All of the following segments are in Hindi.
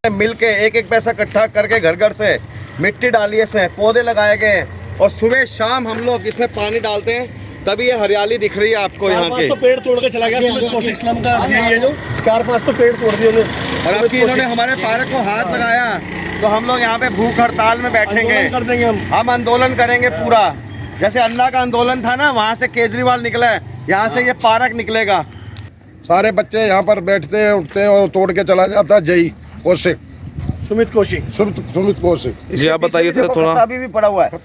मिल के एक एक पैसा इकट्ठा करके घर घर से मिट्टी डाली है, इसमें पौधे लगाए गए हैं और सुबह शाम हम लोग इसमें पानी डालते हैं, तभी ये हरियाली दिख रही है आपको यहाँ के। तो पेड़ तोड़ के चला गया इस्लाम का ये जो 4-5 तो पेड़ तोड़ दिए उन्होंने। और अब इन्होंने हमारे पार्क को हाथ लगाया तो हम लोग यहाँ पे भूख हड़ताल में बैठेंगे, कर देंगे हम आंदोलन करेंगे पूरा। जैसे अन्ना का आंदोलन था ना, वहाँ से केजरीवाल निकला है, यहाँ से ये पार्क निकलेगा। सारे बच्चे यहाँ पर बैठते हैं, उठते हैं और तोड़ के चला जाता है। जय कौशिक, सुमित कौशिक, सुमित कौशिक जी आप बताइए सर थोड़ा। अभी भी पड़ा हुआ है,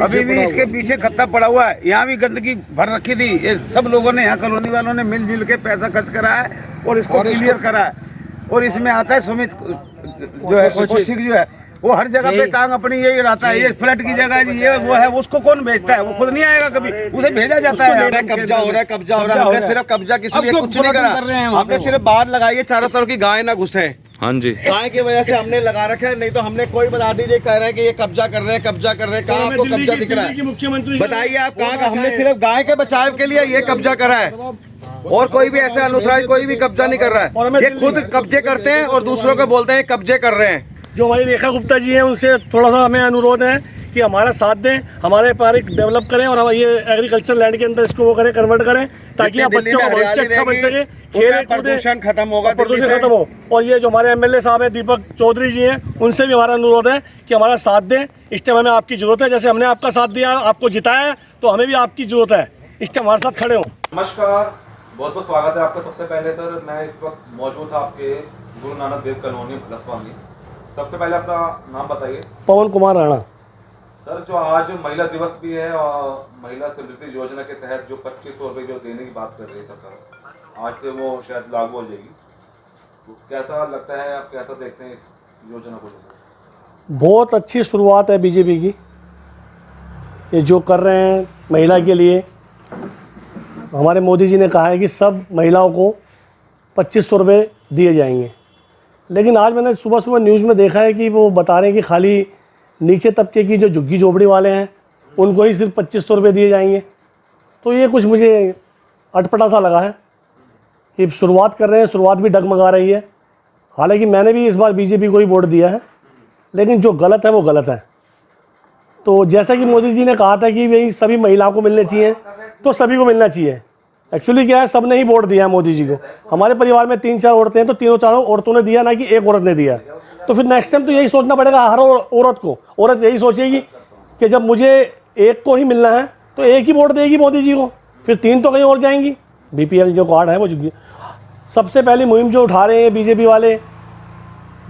अभी भी इसके पीछे खत्ता पड़ा हुआ है। यहाँ भी गंदगी भर रखी थी, ये सब लोगों ने, यहाँ कॉलोनी वालों ने मिलजुल के पैसा खर्च करा है और इसको क्लियर करा है। और इसमें आता है सुमित जो है, कौशिक जो है, वो हर जगह पे टांग अपनी यही रहता है। ये फ्लैट की जगह ये वो है, उसको कौन भेजता है? वो खुद नहीं आएगा कभी, उसे भेजा जाता है। कब्जा हो रहा है, कब्जा हो रहा है। हमने सिर्फ कब्जा किसी ने कुछ नहीं करा, हमने सिर्फ बाहर लगाई है चारों तरफ की गाय ना घुसे। हाँ जी, गाय की वजह से हमने लगा रखा है, नहीं तो हमने कोई बता दीजिए कह रहे हैं कि ये कब्जा कर रहे हैं, कब्जा कर रहे हैं। कहाँ आपको कब्जा दिख रहा है? मुख्यमंत्री बताइए आप कहाँ का? हमने सिर्फ गाय के बचाव के लिए ये कब्जा करा है और कोई भी ऐसे अनुथराज कोई भी कब्जा नहीं कर रहा है। ये खुद कब्जे करते हैं और दूसरों को बोलते हैं कब्जे कर रहे हैं। जो हमारी रेखा गुप्ता जी हैं, उनसे थोड़ा सा हमें अनुरोध है कि हमारा साथ दें, हमारे पार्क डेवलप करें और हम ये एग्रीकल्चर लैंड के अंदर इसको वो करें, कन्वर्ट करें, ताकि आप बच्चों का भविष्य अच्छा बन सके, प्रदूषण खत्म होगा, प्रदूषण खत्म हो। और ये जो हमारे एमएलए साहब हैं दीपक चौधरी जी हैं, उनसे भी हमारा अनुरोध है कि हमारा साथ दें। इस टाइम हमें आपकी जरूरत है, जैसे हमने आपका साथ दिया, आपको जिताया, तो हमें भी आपकी जरूरत है। इस टाइम हमारे साथ खड़े हो। नमस्कार, बहुत बहुत स्वागत है आपका। सबसे पहले सर, मैं इस वक्त मौजूद था आपके गुरु नानक देव कॉलोनी भलस्वामी। सबसे पहले अपना नाम बताइए। पवन कुमार राणा। सर, जो आज महिला दिवस भी है और महिला समृद्धि योजना के तहत जो 2500 रुपये जो देने की बात कर रही है सरकार, आज से वो शायद लागू हो जाएगी, तो कैसा लगता है, आप कैसा देखते हैं इस योजना को? बहुत अच्छी शुरुआत है बीजेपी की, ये जो कर रहे हैं महिला के लिए। हमारे मोदी जी ने कहा है कि सब महिलाओं को 2500 रुपये दिए जाएंगे, लेकिन आज मैंने सुबह सुबह न्यूज़ में देखा है कि वो बता रहे हैं कि खाली नीचे तबके की जो झुग्गी झोपड़ी वाले हैं उनको ही सिर्फ 2500 रुपये दिए जाएंगे। तो ये कुछ मुझे अटपटा सा लगा है कि शुरुआत कर रहे हैं, शुरुआत भी डगमगा रही है। हालांकि मैंने भी इस बार बीजेपी को ही वोट दिया है, लेकिन जो गलत है वो गलत है। तो जैसा कि मोदी जी ने कहा था कि भाई सभी महिलाओं को मिलने चाहिए, तो सभी को मिलना चाहिए। एक्चुअली क्या है, सब ने ही वोट दिया है मोदी जी को। हमारे परिवार में 3-4 औरतें हैं, तो तीनों चारों औरतों ने दिया, ना कि एक औरत ने दिया। तो फिर नेक्स्ट टाइम तो यही सोचना पड़ेगा हर औरत को। औरत यही सोचेगी कि जब मुझे एक को ही मिलना है तो एक ही वोट देगी मोदी जी को, फिर 3 तो कहीं और जाएंगी। बीपीएल जो कार्ड है वो सबसे पहली मुहिम जो उठा रहे हैं बीजेपी वाले,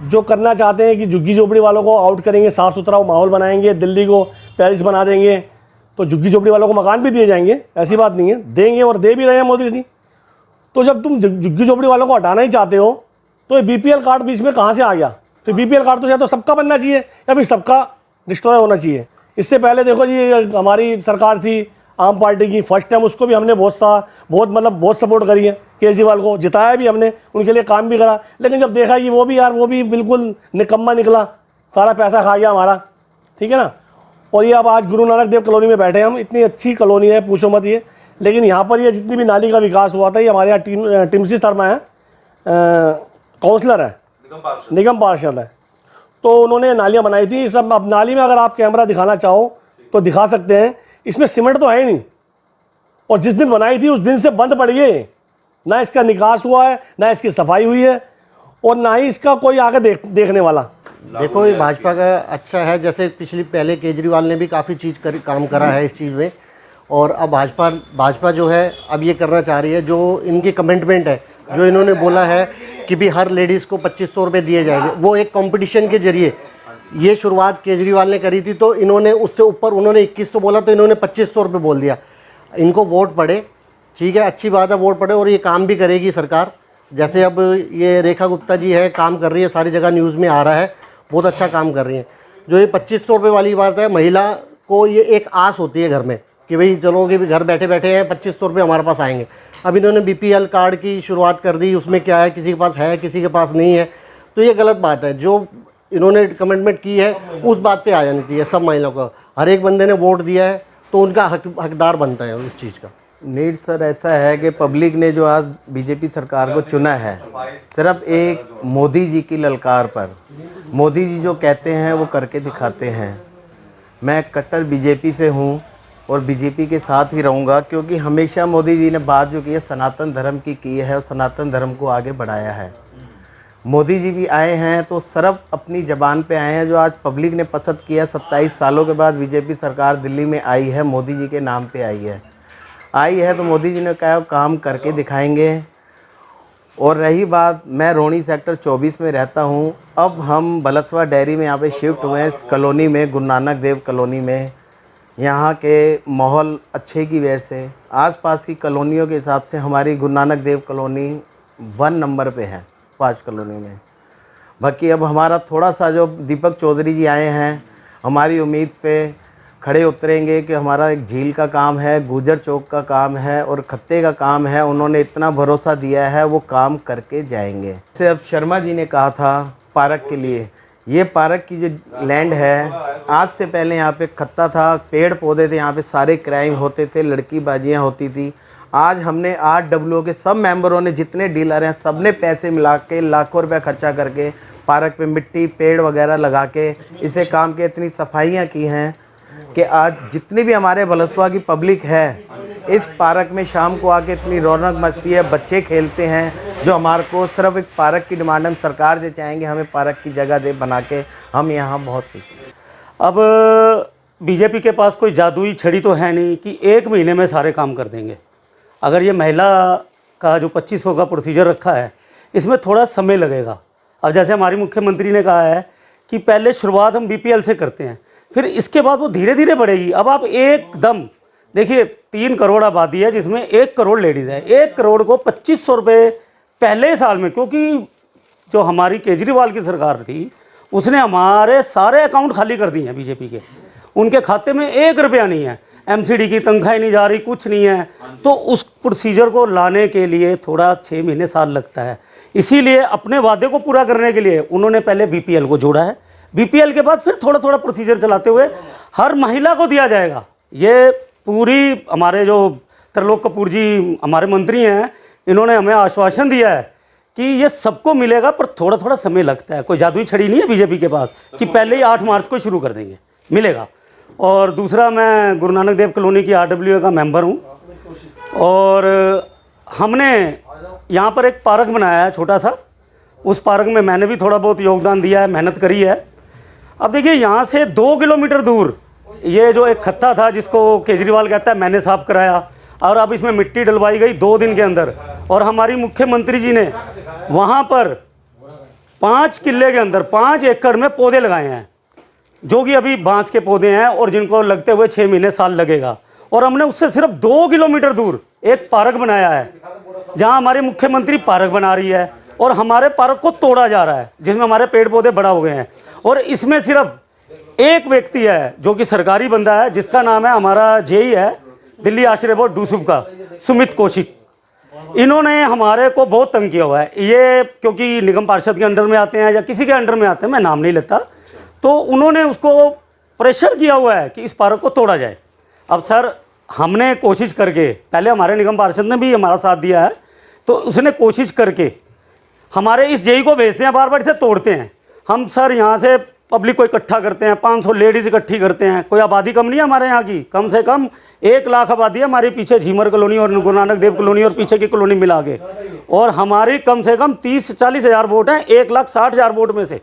जो करना चाहते हैं कि झुग्गी झोपड़ी वालों को आउट करेंगे, साफ़ सुथरा माहौल बनाएंगे, दिल्ली को पेरिस बना देंगे, तो झुग्गी झोपड़ी वालों को मकान भी दिए जाएंगे, ऐसी बात नहीं है, देंगे और दे भी रहे हैं मोदी जी। तो जब तुम झुग्गी झोपड़ी वालों को हटाना ही चाहते हो, तो ये बीपीएल कार्ड बीच में कहाँ से आ गया? फिर बीपीएल कार्ड तो या तो सबका बनना चाहिए या फिर सबका डिस्ट्रॉय होना चाहिए। इससे पहले देखो जी, हमारी सरकार थी आम पार्टी की, फर्स्ट टाइम उसको भी हमने बहुत सपोर्ट करी है, केजरीवाल को जिताया भी हमने, उनके लिए काम भी करा। लेकिन जब देखा कि वो भी बिल्कुल निकम्मा निकला, सारा पैसा खा गया हमारा, ठीक है ना। और ये अब आज गुरु नानक देव कॉलोनी में बैठे हम, इतनी अच्छी कॉलोनी है, पूछो मत ये। लेकिन यहाँ पर ये जितनी भी नाली का विकास हुआ था, ये हमारे यहाँ टिमसी शर्मा है, काउंसलर है, निगम पार्षद है, तो उन्होंने नालियाँ बनाई थी सब। अब नाली में अगर आप कैमरा दिखाना चाहो तो दिखा सकते हैं, इसमें सीमेंट तो है ही नहीं, और जिस दिन बनाई थी उस दिन से बंद पड़ी है, ना इसका निकास हुआ है, ना इसकी सफाई हुई है, और ना ही इसका कोई आगे देखने वाला। देखो, ये भाजपा का अच्छा है, जैसे पहले केजरीवाल ने भी काफ़ी काम करा है इस चीज़ में, और अब भाजपा जो है अब ये करना चाह रही है, जो इनकी कमिटमेंट है, जो इन्होंने बोला है कि भी हर लेडीज़ को 2500 रुपये दिए जाएंगे, वो एक कंपटीशन के जरिए ये शुरुआत केजरीवाल ने करी थी। तो इन्होंने उससे ऊपर, उन्होंने 21 तो बोला, तो इन्होंने 2500 रुपये बोल दिया। इनको वोट पड़े, ठीक है, अच्छी बात है, वोट पड़े, और ये काम भी करेगी सरकार। जैसे अब ये रेखा गुप्ता जी है, काम कर रही है, सारी जगह न्यूज़ में आ रहा है, बहुत अच्छा काम कर रही है। जो ये 2500 रुपये वाली बात है, महिला को ये एक आस होती है घर में कि भाई चलो कि भी घर बैठे बैठे हैं 2500 रुपये हमारे पास आएंगे। अब इन्होंने बीपीएल कार्ड की शुरुआत कर दी, उसमें क्या है, किसी के पास है, किसी के पास नहीं है, तो ये गलत बात है। जो इन्होंने कमिटमेंट की है उस बात पे आ जानी चाहिए सब महिलाओं को। हर एक बंदे ने वोट दिया है तो उनका हकदार बनता है उस चीज़ का। नीड सर ऐसा है कि पब्लिक ने जो आज बीजेपी सरकार को चुना है, सिर्फ एक मोदी जी की ललकार पर, मोदी जी जो कहते हैं वो करके दिखाते हैं। मैं कट्टर बीजेपी से हूँ और बीजेपी के साथ ही रहूँगा, क्योंकि हमेशा मोदी जी ने बात जो की है सनातन धर्म की है और सनातन धर्म को आगे बढ़ाया है। मोदी जी भी आए हैं तो सिर्फ अपनी ज़बान पे आए हैं, जो आज पब्लिक ने पसंद किया। 27 सालों के बाद बीजेपी सरकार दिल्ली में आई है, मोदी जी के नाम पे आई है तो मोदी जी ने कहा काम करके दिखाएंगे। और रही बात, मैं रोहिणी सेक्टर 24 में रहता हूँ। अब हम बलसवा डेयरी में यहाँ पे शिफ्ट हुए हैं, इस कॉलोनी में, गुरु नानक देव कॉलोनी में। यहाँ के माहौल अच्छे की वजह से आसपास की कॉलोनियों के हिसाब से हमारी गुरु नानक देव कॉलोनी 1 नंबर पे है 5 कॉलोनी में। बाकी अब हमारा थोड़ा सा जो दीपक चौधरी जी आए हैं, हमारी उम्मीद पे खड़े उतरेंगे कि हमारा एक झील का काम है, गुजर चौक का काम है और खत्ते का काम है। उन्होंने इतना भरोसा दिया है, वो काम करके जाएंगे। जैसे अब शर्मा जी ने कहा था पार्क के लिए, ये पार्क की जो लैंड है, आज से पहले यहाँ पे खत्ता था, पेड़ पौधे थे, यहाँ पे सारे क्राइम होते थे, लड़की बाजियाँ होती थी। आज हमने 8 डब्ल्यू के सब मेंबरों ने, जितने डीलर हैं, सब ने पैसे मिला के लाखों रुपए खर्चा करके पार्क पे मिट्टी पेड़ वगैरह लगा के इसे काम के इतनी सफाइयाँ की हैं कि आज जितनी भी हमारे बलसवा की पब्लिक है इस पार्क में शाम को आके इतनी रौनक मचती है, बच्चे खेलते हैं। जो हमारे को सिर्फ एक पार्क की डिमांड, हम सरकार से चाहेंगे हमें पार्क की जगह दे बना के, हम यहाँ बहुत खुश हैं। अब बीजेपी के पास कोई जादुई छड़ी तो है नहीं कि 1 महीने में सारे काम कर देंगे। अगर ये महिला का जो 2500 का प्रोसीजर रखा है, इसमें थोड़ा समय लगेगा। अब जैसे हमारी मुख्यमंत्री ने कहा है कि पहले शुरुआत हम बीपीएल से करते हैं, फिर इसके बाद वो धीरे धीरे बढ़ेगी। अब आप एकदम देखिए 3 करोड़ आबादी है जिसमें 1 करोड़ लेडीज़ है। 1 करोड़ को 2500 रुपये पहले साल में, क्योंकि जो हमारी केजरीवाल की सरकार थी उसने हमारे सारे अकाउंट खाली कर दिए हैं बीजेपी के, उनके खाते में 1 रुपया नहीं है, एमसीडी की तनख्वाही नहीं जा रही, कुछ नहीं है। तो उस प्रोसीजर को लाने के लिए थोड़ा 6 महीने साल लगता है। इसीलिए अपने वादे को पूरा करने के लिए उन्होंने पहले बीपीएल को जोड़ा है, बीपीएल के बाद फिर थोड़ा थोड़ा प्रोसीजर चलाते हुए हर महिला को दिया जाएगा। ये पूरी हमारे जो त्रिलोक कपूर जी हमारे मंत्री हैं, इन्होंने हमें आश्वासन दिया है कि ये सबको मिलेगा, पर थोड़ा थोड़ा समय लगता है। कोई जादुई छड़ी नहीं है बीजेपी के पास कि पहले ही 8 मार्च को शुरू कर देंगे, मिलेगा। और दूसरा, मैं गुरु नानक देव कॉलोनी की RWA का मेंबर हूँ और हमने यहाँ पर एक पार्क बनाया है छोटा सा। उस पार्क में मैंने भी थोड़ा बहुत योगदान दिया है, मेहनत करी है। अब देखिए यहाँ से 2 किलोमीटर दूर ये जो एक खत्ता था जिसको केजरीवाल कहता है, मैंने साफ कराया और अब इसमें मिट्टी डलवाई गई 2 दिन के अंदर। और हमारी मुख्यमंत्री जी ने वहाँ पर 5 किले के अंदर 5 एकड़ में पौधे लगाए हैं, जो कि अभी बांस के पौधे हैं और जिनको लगते हुए 6 महीने साल लगेगा। और हमने उससे सिर्फ 2 किलोमीटर दूर एक पार्क बनाया है, जहाँ हमारी मुख्यमंत्री पार्क बना रही है और हमारे पार्क को तोड़ा जा रहा है, जिसमें हमारे पेड़ पौधे बड़ा हो गए हैं। और इसमें सिर्फ एक व्यक्ति है जो कि सरकारी बंदा है, जिसका नाम है, हमारा जेई है दिल्ली आश्रय बोर्ड डूसुब का, सुमित कौशिक। इन्होंने हमारे को बहुत तंग किया हुआ है। ये क्योंकि निगम पार्षद के अंडर में आते हैं या किसी के अंडर में आते हैं, मैं नाम नहीं लेता, तो उन्होंने उसको प्रेशर किया हुआ है कि इस पार्क को तोड़ा जाए। अब सर, हमने कोशिश करके, पहले हमारे निगम पार्षद ने भी हमारा साथ दिया है, तो उसने कोशिश करके हमारे इस जेई को भेजते हैं, बार बार इसे तोड़ते हैं। हम सर यहाँ से पब्लिक को इकट्ठा करते हैं, 500 लेडीज़ इकट्ठी करते हैं। कोई आबादी कम नहीं है हमारे यहाँ की, कम से कम 1 लाख आबादी है हमारे पीछे, झीमर कॉलोनी और गुरु नानक देव कॉलोनी और पीछे की कॉलोनी मिला के। और हमारी कम से कम 30-40 हज़ार वोट हैं 1,60,000 वोट में से।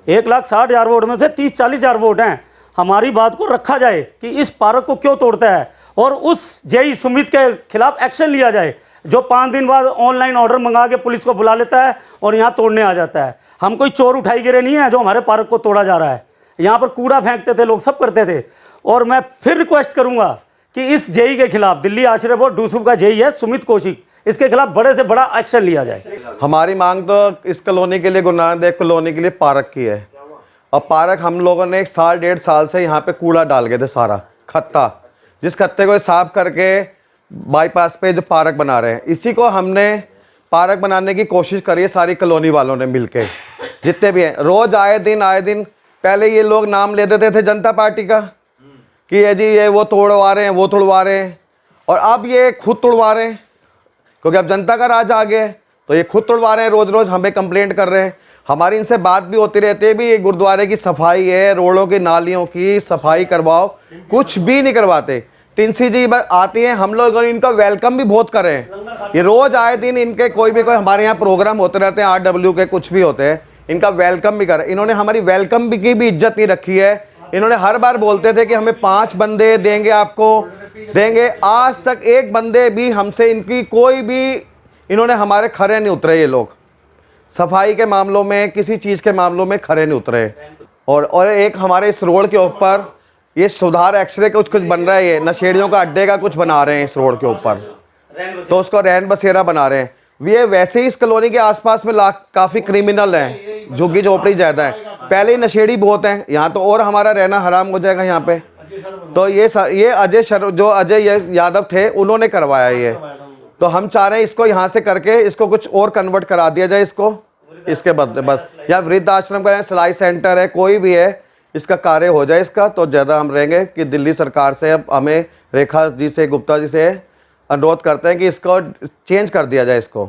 1,60,000 वोट में से 30-40 हज़ार वोट हैं। हमारी बात को रखा जाए कि इस पार्क को क्यों तोड़ता है और उस जेई सुमित के खिलाफ एक्शन लिया जाए, जो 5 दिन बाद ऑनलाइन ऑर्डर मंगा के पुलिस को बुला लेता है और यहाँ तोड़ने आ जाता है। हम कोई चोर उठाई गिरे नहीं है जो हमारे पार्क को तोड़ा जा रहा है। यहाँ पर कूड़ा फेंकते थे लोग, सब करते थे। और मैं फिर रिक्वेस्ट करूँगा कि इस जेई के खिलाफ, दिल्ली आश्रय बोर्ड डूसुब का जेई है सुमित कौशिक, इसके खिलाफ बड़े से बड़ा एक्शन लिया जाए। हमारी मांग तो इस कॉलोनी के लिए, गुरु नानक देव कॉलोनी के लिए पार्क की है। और पार्क हम लोगों ने 1-1.5 साल से यहाँ पे कूड़ा डाल गए थे, सारा खत्ता, जिस खत्ते को साफ करके बाईपास पे जो पार्क बना रहे हैं, इसी को हमने पार्क बनाने की कोशिश करी है सारी कॉलोनी वालों ने मिलके, जितने भी हैं। रोज आए दिन पहले ये लोग नाम ले देते थे जनता पार्टी का कि ये जी ये वो तोड़वा रहे हैं, वो तोड़वा रहे हैं, और अब ये खुद तोड़वा रहे हैं, क्योंकि अब जनता का राज आ गया है, तो ये खुद तोड़वा रहे हैं। रोज रोज हमें कंप्लेंट कर रहे हैं। हमारी इनसे बात भी होती रहती है, भी गुरुद्वारे की सफाई है, रोडों की नालियों की सफाई करवाओ, कुछ भी नहीं करवाते। टिंसी जी आती हैं, हम लोग इनका वेलकम भी बहुत करें, ये रोज आए दिन इनके कोई भी कोई हमारे यहाँ प्रोग्राम होते रहते हैं, RW के कुछ भी होते हैं, इनका वेलकम भी करें। इन्होंने हमारी वेलकम भी की भी इज्जत नहीं रखी है। इन्होंने हर बार बोलते थे कि हमें 5 बंदे देंगे, आपको देंगे, आज तक एक बंदे भी हमसे इनकी कोई भी, इन्होंने हमारे खरे नहीं उतरे। ये लोग सफाई के मामलों में, किसी चीज़ के मामलों में खरे नहीं उतरे। और एक हमारे इस रोड के ऊपर ये सुधार एक्सरे कुछ बन रहा है, ये नशेड़ियों का अड्डे का कुछ बना रहे हैं इस रोड के ऊपर, तो उसको रैन बसेरा बना रहे हैं। ये वैसे ही इस कॉलोनी के आसपास में काफ़ी क्रिमिनल हैं, झुग्गी झोपड़ी ज़्यादा है, पहले ही नशेड़ी बहुत हैं यहाँ तो, और हमारा रहना हराम हो जाएगा यहाँ पे। तो ये जो अजय यादव थे उन्होंने करवाया ये, तो हम चाह रहे हैं इसको यहाँ से करके इसको कुछ और कन्वर्ट करा दिया जाए इसको, इसके बदले बस, या वृद्ध आश्रम का सिलाई सेंटर है, कोई भी है, इसका कार्य हो जाए इसका, तो ज़्यादा हम रहेंगे। कि दिल्ली सरकार से अब हमें रेखा जी से, गुप्ता जी से अनुरोध करते हैं कि इसको चेंज कर दिया जाए इसको।